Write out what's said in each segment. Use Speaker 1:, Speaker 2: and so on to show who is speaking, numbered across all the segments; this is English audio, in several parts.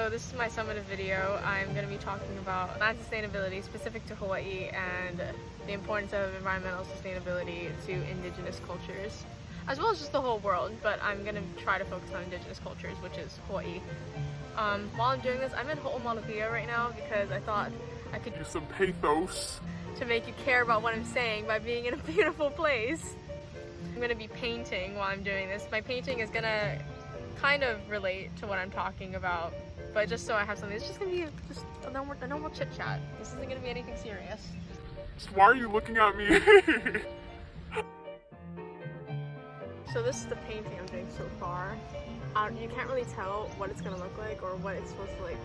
Speaker 1: So this is my summative video. I'm going to be talking about land sustainability specific to Hawaii and the importance of environmental sustainability to indigenous cultures, as well as just the whole world, but I'm going to try to focus on indigenous cultures, which is Hawaii. While I'm doing this, I'm in Aloha A right now because I thought I could use some pathos to make you care about what I'm saying by being in a beautiful place. I'm going to be painting while I'm doing this. My painting is going to kind of relate to what I'm talking about, but just so I have something, it's just going to be just a normal chit chat. This isn't going to be anything serious.
Speaker 2: So why are you looking at me?
Speaker 1: So this is the painting I'm doing so far. You can't really tell what it's going to look like or what it's supposed to like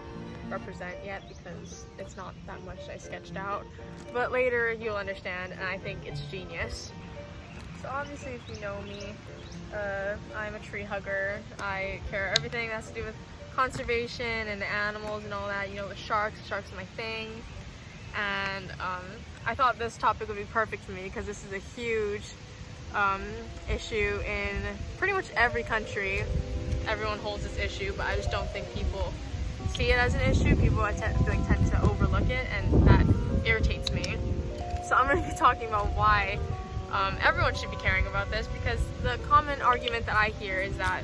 Speaker 1: represent yet because it's not that much I sketched out, but later you'll understand, and I think it's genius. So obviously, if you know me, I'm a tree hugger. I care everything that has to do with conservation and the animals and all that. You know, the sharks are my thing. And I thought this topic would be perfect for me because this is a huge issue in pretty much every country. Everyone holds this issue, but I just don't think people see it as an issue. People tend to overlook it, and that irritates me. So I'm going to be talking about why everyone should be caring about this, because the common argument that I hear is that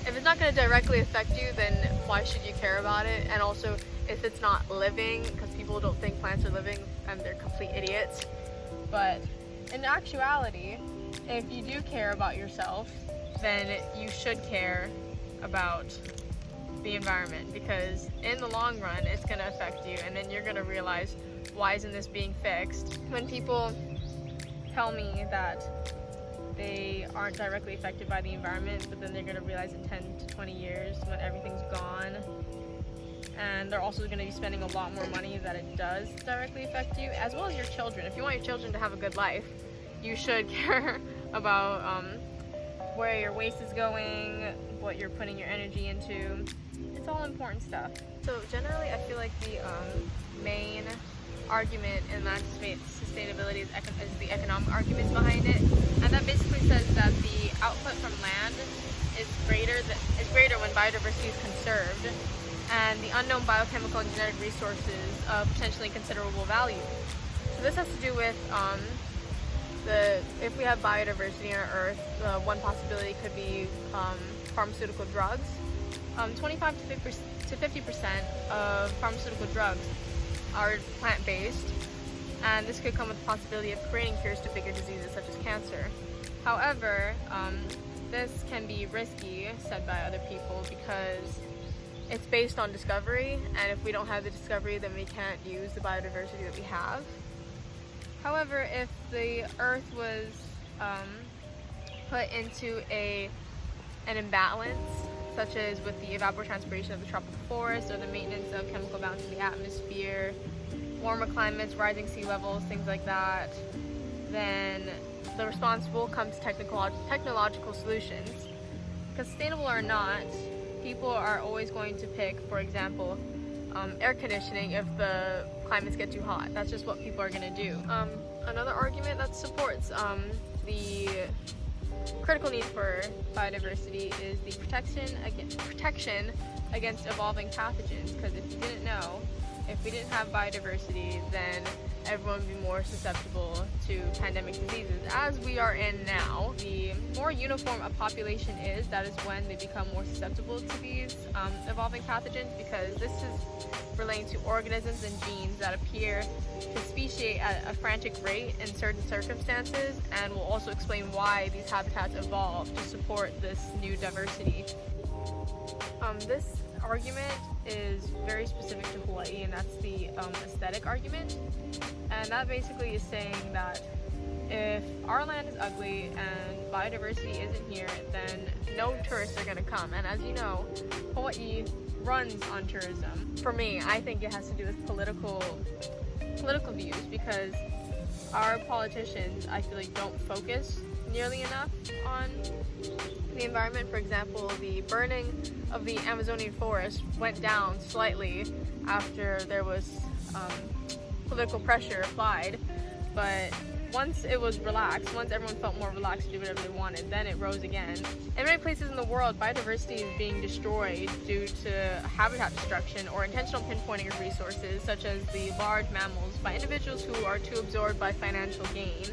Speaker 1: if it's not going to directly affect you, then why should you care about it? And also, if it's not living, because people don't think plants are living and they're complete idiots. But in actuality, if you do care about yourself, then you should care about the environment, because in the long run it's going to affect you, and then you're going to realize, why isn't this being fixed? When people tell me that they aren't directly affected by the environment, but then they're going to realize in 10 to 20 years when everything's gone, and they're also going to be spending a lot more money, that it does directly affect you, as well as your children. If you want your children to have a good life, you should care about where your waste is going, what you're putting your energy into. It's all important stuff. So generally, I feel like the main argument in land sustainability is the economic arguments behind it, and that basically says that the output from land is greater when biodiversity is conserved, and the unknown biochemical and genetic resources of potentially considerable value. So this has to do with if we have biodiversity on our Earth, one possibility could be pharmaceutical drugs. 25 to 50% of pharmaceutical drugs are plant-based, and this could come with the possibility of creating cures to bigger diseases such as cancer. However, this can be risky, said by other people, because it's based on discovery, and if we don't have the discovery, then we can't use the biodiversity that we have. However, if the Earth was put into an imbalance, such as with the evapotranspiration of the tropical forest or the maintenance of chemical balance in the atmosphere, warmer climates, rising sea levels, things like that, then the response will come to technological solutions. Because sustainable or not, people are always going to pick, for example, air conditioning if the climates get too hot. That's just what people are going to do. Another argument that supports the critical need for biodiversity is the protection against evolving pathogens, because if you didn't know, if we didn't have biodiversity, then everyone would be more susceptible to pandemic diseases, as we are in now. The more uniform a population is, that is when they become more susceptible to these evolving pathogens, because this is relating to organisms and genes that appear to speciate at a frantic rate in certain circumstances, and will also explain why these habitats evolved to support this new diversity. This argument is very specific to Hawaii, and that's the aesthetic argument. And that basically is saying that if our land is ugly and biodiversity isn't here, then no tourists are going to come. And as you know, Hawaii runs on tourism. For me, I think it has to do with political views, because our politicians, I feel like, don't focus nearly enough on the environment. For example, the burning of the Amazonian forest went down slightly after there was political pressure applied, but once it was relaxed, once everyone felt more relaxed to do whatever they wanted, then it rose again. In many places in the world, biodiversity is being destroyed due to habitat destruction or intentional pinpointing of resources, such as the large mammals, by individuals who are too absorbed by financial gain.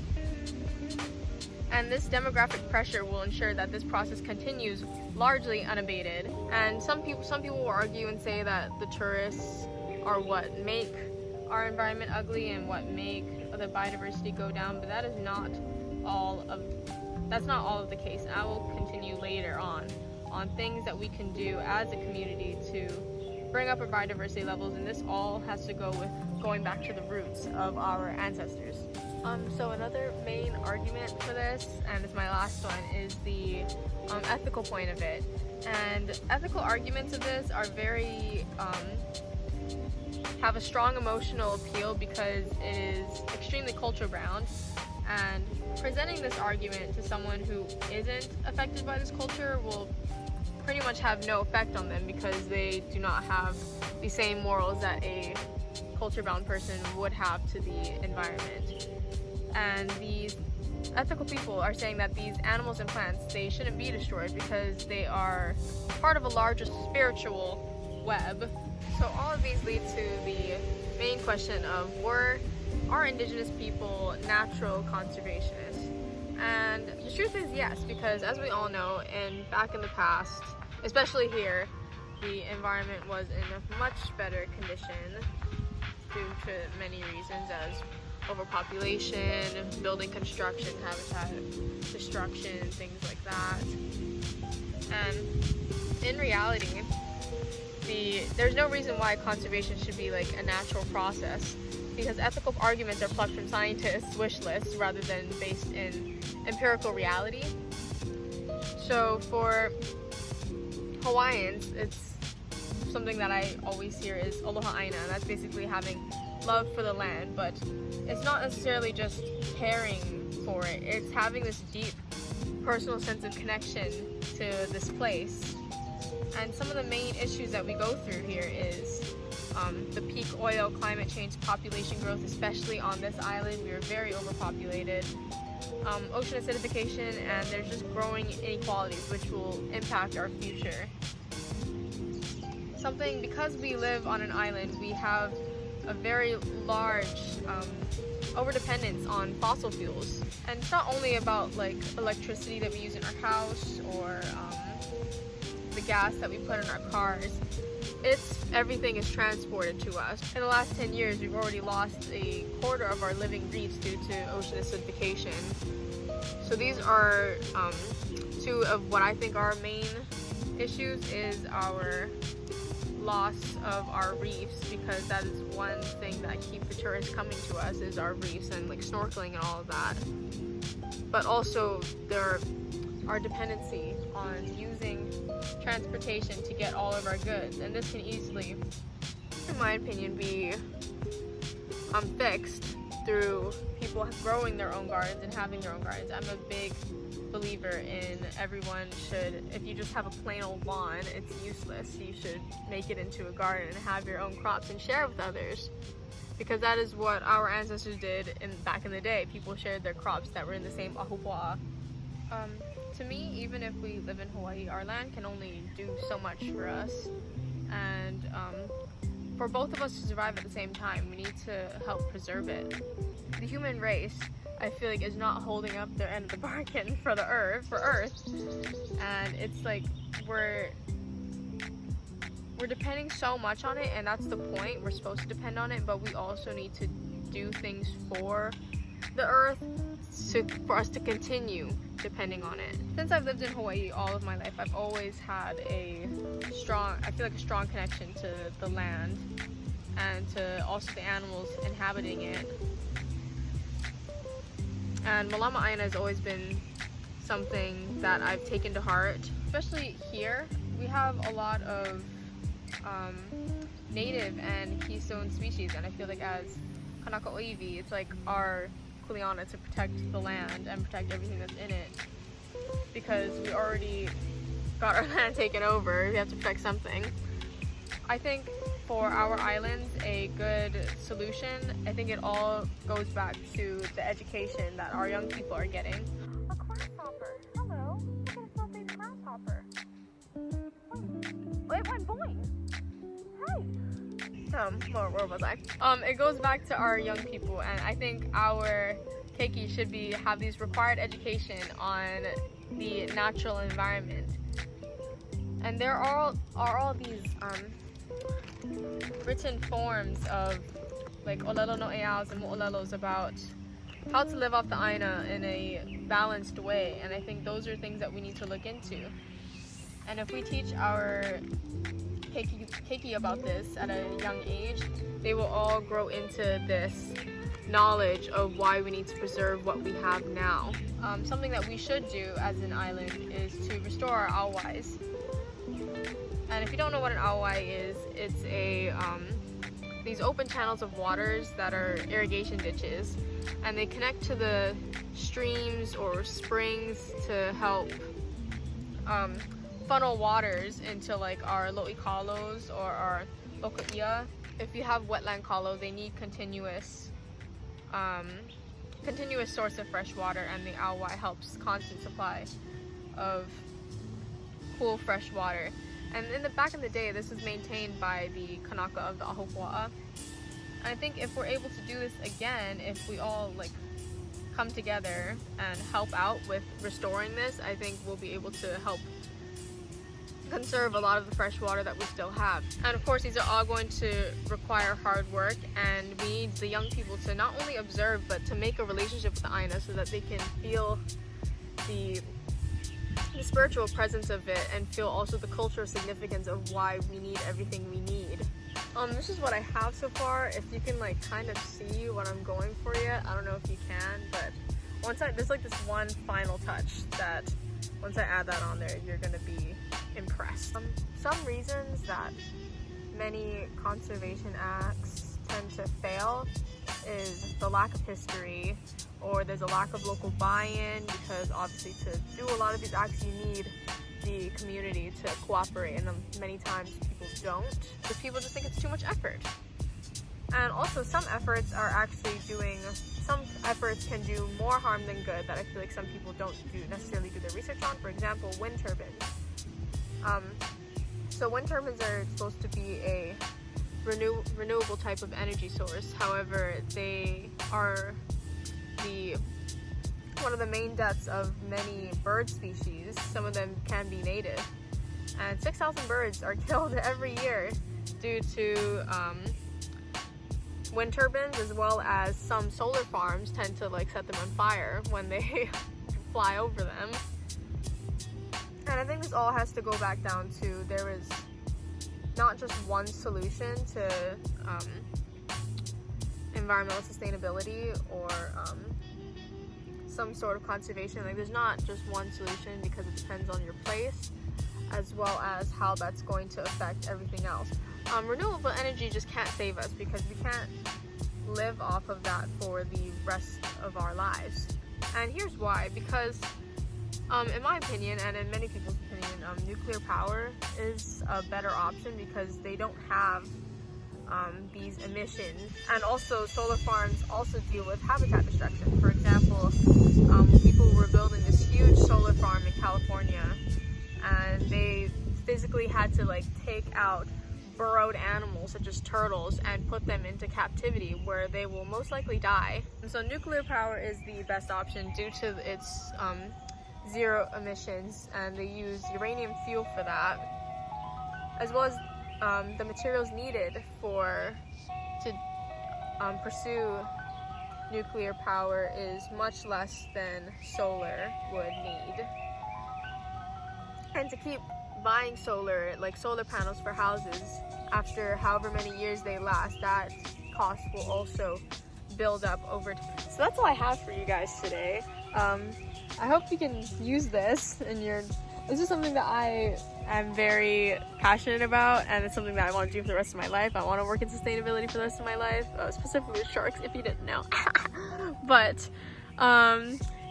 Speaker 1: And this demographic pressure will ensure that this process continues largely unabated. And some people will argue and say that the tourists are what make our environment ugly and what make the biodiversity go down, but that is not all of the case. And I will continue later on things that we can do as a community to bring up our biodiversity levels, and this all has to go with going back to the roots of our ancestors. So another main argument for this, and it's my last one, is the ethical point of it. And ethical arguments of this are very have a strong emotional appeal because it is extremely culture bound, and presenting this argument to someone who isn't affected by this culture will pretty much have no effect on them because they do not have the same morals that a culture bound person would have to the environment. And these ethical people are saying that these animals and plants, they shouldn't be destroyed because they are part of a larger spiritual web. So all of these lead to the main question of, are indigenous people natural conservationists? And the truth is yes, because as we all know, back in the past, especially here, the environment was in a much better condition due to many reasons, as overpopulation, building construction, habitat destruction, things like that. And in reality, there's no reason why conservation should be like a natural process, because ethical arguments are plucked from scientists' wish lists rather than based in empirical reality. So for Hawaiians, it's something that I always hear is Aloha A, and that's basically having love for the land, but it's not necessarily just caring for it, it's having this deep personal sense of connection to this place. And some of the main issues that we go through here is the peak oil, climate change, population growth, especially on this island. We are very overpopulated. Ocean acidification, and there's just growing inequalities which will impact our future. Because we live on an island, we have a very large overdependence on fossil fuels. And it's not only about like electricity that we use in our house or the gas that we put in our cars. Everything is transported to us. In the last 10 years, we've already lost a quarter of our living reefs due to ocean acidification. So these are two of what I think are main issues, is our loss of our reefs, because that is one thing that keep the tourists coming to us, is our reefs and like snorkeling and all of that. But also our dependency on using transportation to get all of our goods, and this can easily, in my opinion, be fixed through people growing their own gardens and having their own gardens. I'm a big believer in everyone should, if you just have a plain old lawn, it's useless. You should make it into a garden and have your own crops and share with others, because that is what our ancestors did back in the day. People shared their crops that were in the same ahupua'a. To me, even if we live in Hawaii, our land can only do so much for us, and for both of us to survive at the same time, we need to help preserve it. The human race, I feel like, is not holding up their end of the bargain for Earth, and it's like we're depending so much on it, and that's the point. We're supposed to depend on it, but we also need to do things for the Earth for us to continue depending on it. Since I've lived in Hawaii all of my life, I've always had a strong connection to the land and to also the animals inhabiting it. And Malama Aina has always been something that I've taken to heart. Especially here, we have a lot of native and keystone species, and I feel like as Kanaka Oiwi, it's like our kuleana to protect the land and protect everything that's in it, because we already got our land taken over. We have to protect something. I think for our islands a good solution, I think it all goes back to the education that our young people are getting. A grasshopper. Hello. Look at this little baby grasshopper. Oh, it went boing. Hey. Where was I? It goes back to our young people, and I think our keiki should have these required education on the natural environment. And there are all these written forms of like olelo no eaus and mo'olelos about how to live off the aina in a balanced way, and I think those are things that we need to look into. And if we teach our keiki about this at a young age, they will all grow into this knowledge of why we need to preserve what we have now. Something that we should do as an island is to restore our awais. And if you don't know what an awai is, it's these open channels of waters that are irrigation ditches, and they connect to the streams or springs to help funnel waters into like our lo'i kalos or our lokaia. If you have wetland kalo, they need continuous source of fresh water, and the awai helps constant supply of cool fresh water. And back in the day, this was maintained by the kanaka of the Ahupua'a. And I think if we're able to do this again, if we all like come together and help out with restoring this, I think we'll be able to help conserve a lot of the fresh water that we still have. And of course, these are all going to require hard work, and we need the young people to not only observe, but to make a relationship with the aina so that they can feel the spiritual presence of it and feel also the cultural significance of why we need everything we need. This is what I have so far. If you can like kind of see what I'm going for yet, I don't know if you can, but there's like this one final touch that once I add that on there, you're gonna be impressed. Some reasons that many conservation acts tend to fail is the lack of history, or there's a lack of local buy-in, because obviously to do a lot of these acts you need the community to cooperate, and many times people don't, because people just think it's too much effort. And also some efforts can do more harm than good that I feel like some people don't necessarily do their research on. For example, wind turbines. So wind turbines are supposed to be a renewable type of energy source. However, they are one of the main deaths of many bird species. Some of them can be native, and 6,000 birds are killed every year due to wind turbines, as well as some solar farms tend to like set them on fire when they fly over them. And I think this all has to go back down to there is not just one solution to environmental sustainability or some sort of conservation. Like, there's not just one solution, because it depends on your place as well as how that's going to affect everything else. Renewable energy just can't save us, because we can't live off of that for the rest of our lives. And here's why. Because in my opinion, and in many people's opinion, nuclear power is a better option, because they don't have these emissions. And also solar farms also deal with habitat destruction. For example, people were building this huge solar farm in California, and they physically had to like take out burrowed animals such as turtles and put them into captivity, where they will most likely die. And so nuclear power is the best option due to its zero emissions, and they use uranium fuel for that, as well as the materials needed to pursue nuclear power is much less than solar would need. And to keep buying solar panels for houses after however many years they last, that cost will also build up over time. So that's all I have for you guys today. I hope you can use this this is something that I am very passionate about, and it's something that I want to do for the rest of my life. I want to work in sustainability for the rest of my life, specifically with sharks, if you didn't know. But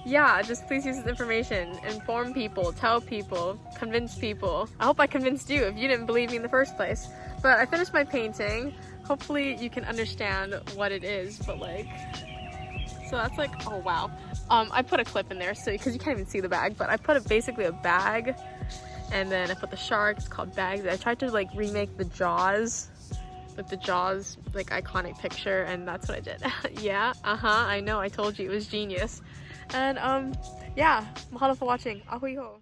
Speaker 1: yeah, just please use this information. Inform people, tell people, convince people. I hope I convinced you if you didn't believe me in the first place. But I finished my painting. Hopefully you can understand what it is, but like, so that's like, oh wow. I put a clip in there so because you can't even see the bag, but I put basically a bag, and then I put the shark. It's called Bags. I tried to like remake the Jaws, like the Jaws like iconic picture, and that's what I did. Yeah, I know, I told you it was genius. And yeah, mahalo for watching. Ahui ho.